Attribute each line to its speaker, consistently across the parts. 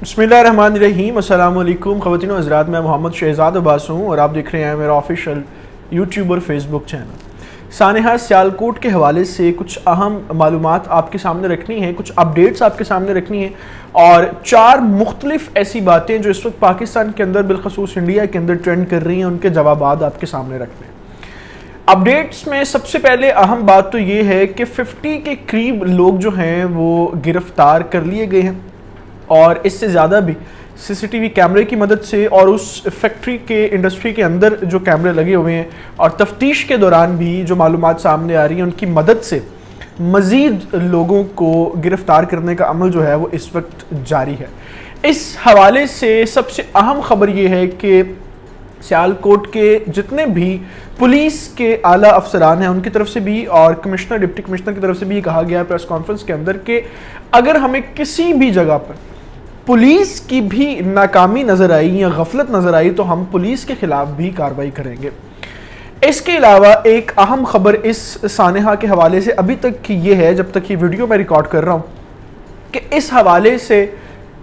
Speaker 1: بسم اللہ الرحمن الرحیم، السلام علیکم خواتین و حضرات، میں محمد شہزاد عباس ہوں اور آپ دیکھ رہے ہیں میرا آفیشیل یوٹیوب اور فیس بک چینل۔ سانحہ سیالکوٹ کے حوالے سے کچھ اہم معلومات آپ کے سامنے رکھنی ہیں، کچھ اپڈیٹس آپ کے سامنے رکھنی ہیں اور 4 مختلف ایسی باتیں جو اس وقت پاکستان کے اندر بالخصوص انڈیا کے اندر ٹرینڈ کر رہی ہیں، ان کے جوابات آپ کے سامنے رکھنے ہیں۔ اپڈیٹس میں سب سے پہلے اہم بات تو یہ ہے کہ 50 کے قریب لوگ جو ہیں وہ گرفتار کر لیے گئے ہیں اور اس سے زیادہ بھی سی سی ٹی وی کیمرے کی مدد سے اور اس فیکٹری کے انڈسٹری کے اندر جو کیمرے لگے ہوئے ہیں اور تفتیش کے دوران بھی جو معلومات سامنے آ رہی ہیں ان کی مدد سے مزید لوگوں کو گرفتار کرنے کا عمل جو ہے وہ اس وقت جاری ہے۔ اس حوالے سے سب سے اہم خبر یہ ہے کہ سیالکوٹ کے جتنے بھی پولیس کے اعلیٰ افسران ہیں ان کی طرف سے بھی اور کمشنر ڈپٹی کمشنر کی طرف سے بھی یہ کہا گیا پریس کانفرنس کے اندر کہ اگر ہمیں کسی بھی جگہ پر پولیس کی بھی ناکامی نظر آئی یا غفلت نظر آئی تو ہم پولیس کے خلاف بھی کارروائی کریں گے۔ اس کے علاوہ ایک اہم خبر اس سانحہ کے حوالے سے ابھی تک کی یہ ہے، جب تک یہ ویڈیو میں ریکارڈ کر رہا ہوں، کہ اس حوالے سے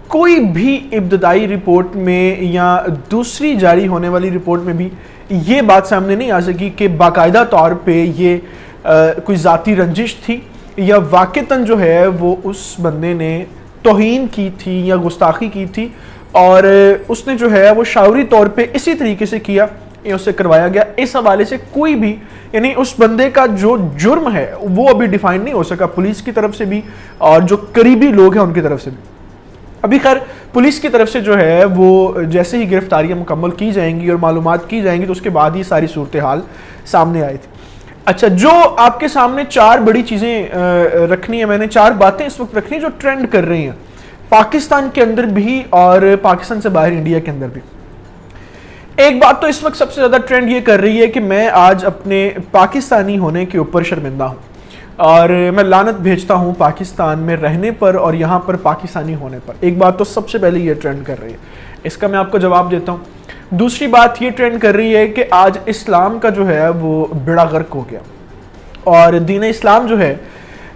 Speaker 1: کوئی بھی ابتدائی رپورٹ میں یا دوسری جاری ہونے والی رپورٹ میں بھی یہ بات سامنے نہیں آ سکی کہ باقاعدہ طور پہ یہ کوئی ذاتی رنجش تھی یا واقعتاً جو ہے وہ اس بندے نے توہین کی تھی یا گستاخی کی تھی اور اس نے جو ہے وہ شعوری طور پہ اسی طریقے سے کیا یا اسے کروایا گیا۔ اس حوالے سے کوئی بھی یعنی اس بندے کا جو جرم ہے وہ ابھی ڈیفائن نہیں ہو سکا پولیس کی طرف سے بھی اور جو قریبی لوگ ہیں ان کی طرف سے بھی۔ ابھی خیر پولیس کی طرف سے جو ہے وہ جیسے ہی گرفتاریاں مکمل کی جائیں گی اور معلومات کی جائیں گی تو اس کے بعد ہی ساری صورتحال سامنے آئی تھی۔ اچھا، جو آپ کے سامنے 4 بڑی چیزیں رکھنی ہیں، میں نے 4 باتیں اس وقت رکھنی ہیں جو ٹرینڈ کر رہی ہیں پاکستان کے اندر بھی اور پاکستان سے باہر انڈیا کے اندر بھی۔ ایک بات تو اس وقت سب سے زیادہ ٹرینڈ یہ کر رہی ہے کہ میں آج اپنے پاکستانی ہونے کے اوپر شرمندہ ہوں اور میں لعنت بھیجتا ہوں پاکستان میں رہنے پر اور یہاں پر پاکستانی ہونے پر۔ ایک بات تو سب سے پہلے یہ ٹرینڈ کر رہی ہے، اس کا میں آپ کو جواب دیتا ہوں۔ دوسری بات یہ ٹرینڈ کر رہی ہے کہ آج اسلام کا جو ہے وہ بیڑا غرق ہو گیا اور دین اسلام جو ہے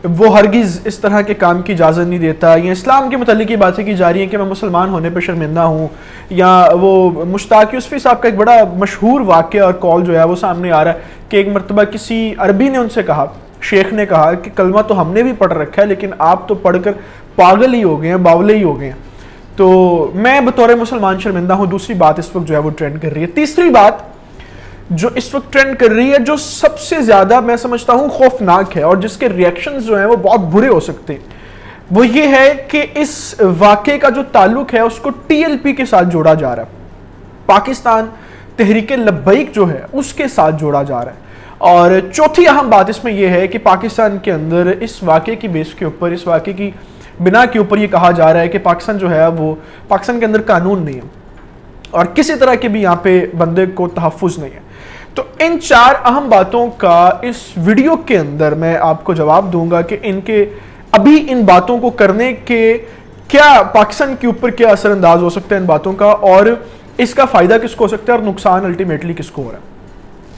Speaker 1: وہ ہرگز اس طرح کے کام کی اجازت نہیں دیتا۔ یا اسلام کے متعلق یہ باتیں کی جا رہی ہیں کہ میں مسلمان ہونے پہ شرمندہ ہوں، یا وہ مشتاق یوسفی صاحب کا ایک بڑا مشہور واقعہ اور کال جو ہے وہ سامنے آ رہا ہے کہ ایک مرتبہ کسی عربی نے ان سے کہا، شیخ نے کہا کہ کلمہ تو ہم نے بھی پڑھ رکھا ہے لیکن آپ تو پڑھ کر پاگل ہی ہو گئے ہیں، باولے ہی ہو گئے ہیں، تو میں بطور مسلمان شرمندہ ہوں۔ دوسری بات اس وقت جو ہے وہ ٹرینڈ کر رہی ہے۔ تیسری بات جو اس وقت ٹرینڈ کر رہی ہے جو سب سے زیادہ میں سمجھتا ہوں خوفناک ہے اور جس کے ریئیکشنز جو ہیں وہ بہت برے ہو سکتے ہیں، وہ یہ ہے کہ اس واقعے کا جو تعلق ہے اس کو ٹی ایل پی کے ساتھ جوڑا جا رہا ہے، پاکستان تحریک لبیک جو ہے اس کے ساتھ جوڑا جا رہا ہے۔ اور چوتھی اہم بات اس میں یہ ہے کہ پاکستان کے اندر اس واقعے کی بیس کے اوپر، اس واقعے کی بنا کے اوپر یہ کہا جا رہا ہے کہ پاکستان جو ہے وہ پاکستان کے اندر قانون نہیں ہے اور کسی طرح کے بھی یہاں پہ بندے کو تحفظ نہیں ہے۔ تو ان 4 اہم باتوں کا اس ویڈیو کے اندر میں آپ کو جواب دوں گا کہ ابھی ان باتوں کو کرنے کے کیا پاکستان کے اوپر کیا اثر انداز ہو سکتا ہے ان باتوں کا اور اس کا فائدہ کس کو ہو سکتا ہے اور نقصان الٹیمیٹلی کس کو ہو رہا ہے۔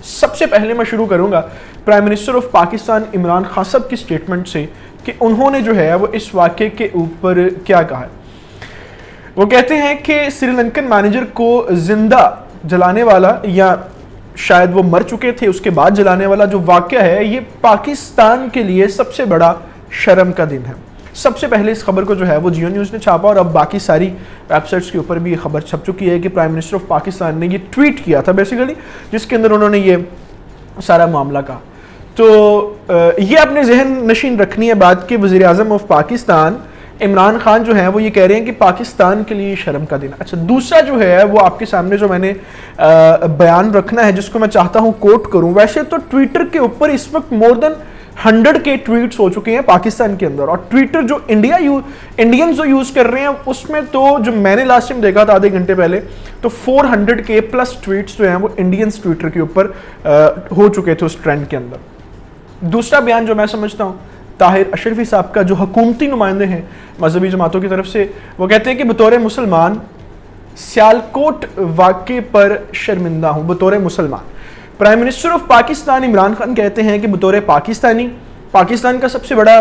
Speaker 1: سب سے پہلے میں شروع کروں گا prime minister of Pakistan Imran Khan صاحب کی سٹیٹمنٹ سے کہ انہوں نے جو ہے وہ اس واقعے کے اوپر کیا کہا ہے۔ وہ کہتے ہیں کہ سری لنکن مینیجر کو زندہ جلانے والا یا شاید وہ مر چکے تھے اس کے بعد جلانے والا جو واقعہ ہے یہ پاکستان کے لیے سب سے بڑا شرم کا دن ہے۔ سب سے پہلے اس خبر کو جو ہے وہ جیو نیوز نے چھاپا اور اب باقی ساری ویب سائٹس کے اوپر بھی یہ خبر چھپ چکی ہے کہ پرائم منسٹر آف پاکستان نے یہ ٹویٹ کیا تھا بیسیکلی، جس کے اندر انہوں نے یہ سارا معاملہ کہا۔ تو یہ اپنے ذہن نشین رکھنی ہے بات کہ وزیر اعظم آف پاکستان عمران خان جو ہیں وہ یہ کہہ رہے ہیں کہ پاکستان کے لیے شرم کا دن۔ اچھا، دوسرا جو ہے وہ آپ کے سامنے جو میں نے بیان رکھنا ہے جس کو میں چاہتا ہوں کوٹ کروں، ویسے تو ٹویٹر کے اوپر اس وقت مور دین 100 کے ٹویٹس ہو چکے ہیں پاکستان کے اندر اور ٹویٹر جو انڈینز جو یوز کر رہے ہیں اس میں تو جو میں نے لاسٹ ٹائم دیکھا تھا آدھے گھنٹے پہلے تو 400 کے پلس ٹویٹس جو ہیں وہ انڈینز ٹویٹر کے اوپر ہو چکے تھے اس ٹرینڈ کے اندر۔ دوسرا بیان جو میں سمجھتا ہوں طاہر اشرفی صاحب کا جو حکومتی نمائندے ہیں مذہبی جماعتوں کی طرف سے، وہ کہتے ہیں کہ بطور مسلمان سیالکوٹ واقعے پر شرمندہ ہوں۔ بطور مسلمان prime minister of Pakistan Imran Khan کہتے ہیں کہ بطور پاکستانی، پاکستان کا سب سے بڑا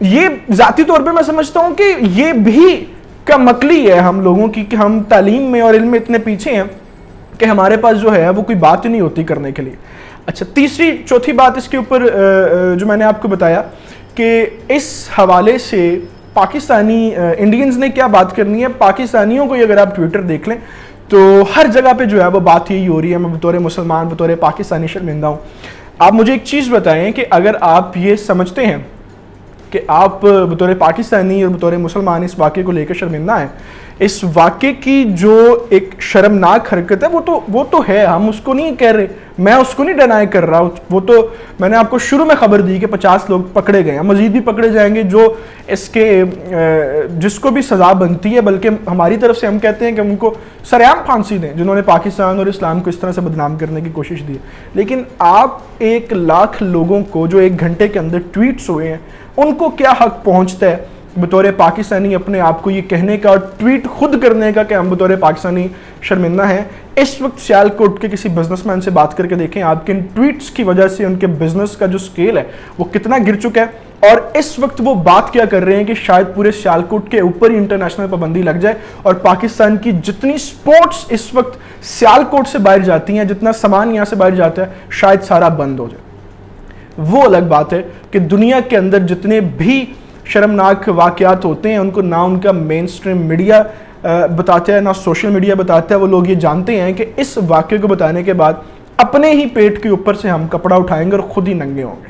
Speaker 1: یہ ذاتی طور پہ میں سمجھتا ہوں کہ یہ بھی کم عقلی ہے ہم لوگوں کی کہ ہم تعلیم میں اور علم میں اتنے پیچھے ہیں کہ ہمارے پاس جو ہے وہ کوئی بات ہی نہیں ہوتی کرنے کے لیے. اچھا تیسری چوتھی بات اس کے اوپر جو میں نے آپ کو بتایا کہ اس حوالے سے پاکستانی انڈینز نے کیا بات کرنی ہے. پاکستانیوں کو اگر آپ ٹویٹر دیکھ لیں تو ہر جگہ پہ جو ہے وہ بات یہی ہو رہی ہے. میں بطور مسلمان بطور پاکستانی شرمندہ ہوں. آپ مجھے ایک چیز بتائیں کہ اگر آپ یہ سمجھتے ہیں کہ آپ بطور پاکستانی اور بطور مسلمان اس واقعے کو لے کر شرمندہ ہیں, اس واقعے کی جو ایک شرمناک حرکت ہے وہ تو ہے, ہم اس کو نہیں کہہ رہے, میں اس کو نہیں ڈینائی کر رہا. وہ تو میں نے آپ کو شروع میں خبر دی کہ 50 لوگ پکڑے گئے ہیں, مزید بھی پکڑے جائیں گے جو اس کے جس کو بھی سزا بنتی ہے. بلکہ ہماری طرف سے ہم کہتے ہیں کہ ان کو سرعام پھانسی دیں جنہوں نے پاکستان اور اسلام کو اس طرح سے بدنام کرنے کی کوشش دی. لیکن آپ 1 لاکھ لوگوں کو جو 1 گھنٹے کے اندر ٹویٹس ہوئے ہیں ان کو کیا حق پہنچتا ہے بطور پاکستانی اپنے آپ کو یہ کہنے کا اور ٹویٹ خود کرنے کا کہ ہم بطور پاکستانی شرمندہ ہیں. اس وقت سیالکوٹ کے کسی بزنس مین سے بات کر کے دیکھیں آپ کے ان ٹویٹس کی وجہ سے ان کے بزنس کا جو سکیل ہے وہ کتنا گر چکا ہے, اور اس وقت وہ بات کیا کر رہے ہیں کہ شاید پورے سیالکوٹ کے اوپر ہی انٹرنیشنل پابندی لگ جائے اور پاکستان کی جتنی سپورٹس اس وقت سیالکوٹ سے باہر جاتی ہیں, جتنا سامان یہاں سے باہر جاتا ہے, شاید سارا بند ہو جائے. وہ الگ بات ہے کہ دنیا کے اندر جتنے بھی شرمناک واقعات ہوتے ہیں ان کو نہ ان کا مین سٹریم میڈیا بتاتا ہے نہ سوشل میڈیا بتاتا ہے. وہ لوگ یہ جانتے ہیں کہ اس واقعے کو بتانے کے بعد اپنے ہی پیٹ کے اوپر سے ہم کپڑا اٹھائیں گے اور خود ہی ننگے ہوں گے.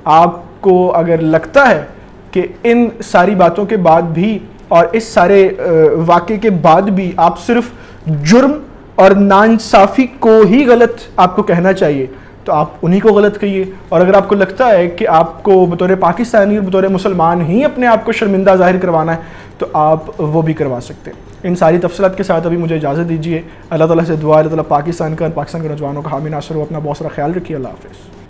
Speaker 1: آپ کو اگر لگتا ہے کہ ان ساری باتوں کے بعد بھی اور اس سارے واقعے کے بعد بھی آپ صرف جرم اور ناانصافی کو ہی غلط آپ کو کہنا چاہیے تو آپ انہی کو غلط کہیے. اور اگر آپ کو لگتا ہے کہ آپ کو بطور پاکستانی اور بطور مسلمان ہی اپنے آپ کو شرمندہ ظاہر کروانا ہے تو آپ وہ بھی کروا سکتے ہیں. ان ساری تفصیلات کے ساتھ ابھی مجھے اجازت دیجیے. اللہ تعالیٰ سے دعا ہے اللہ تعالیٰ پاکستان کا اور پاکستان کے نوجوانوں کا حامی ناصر ہو. اپنا بہت سارا خیال رکھیے. اللہ حافظ.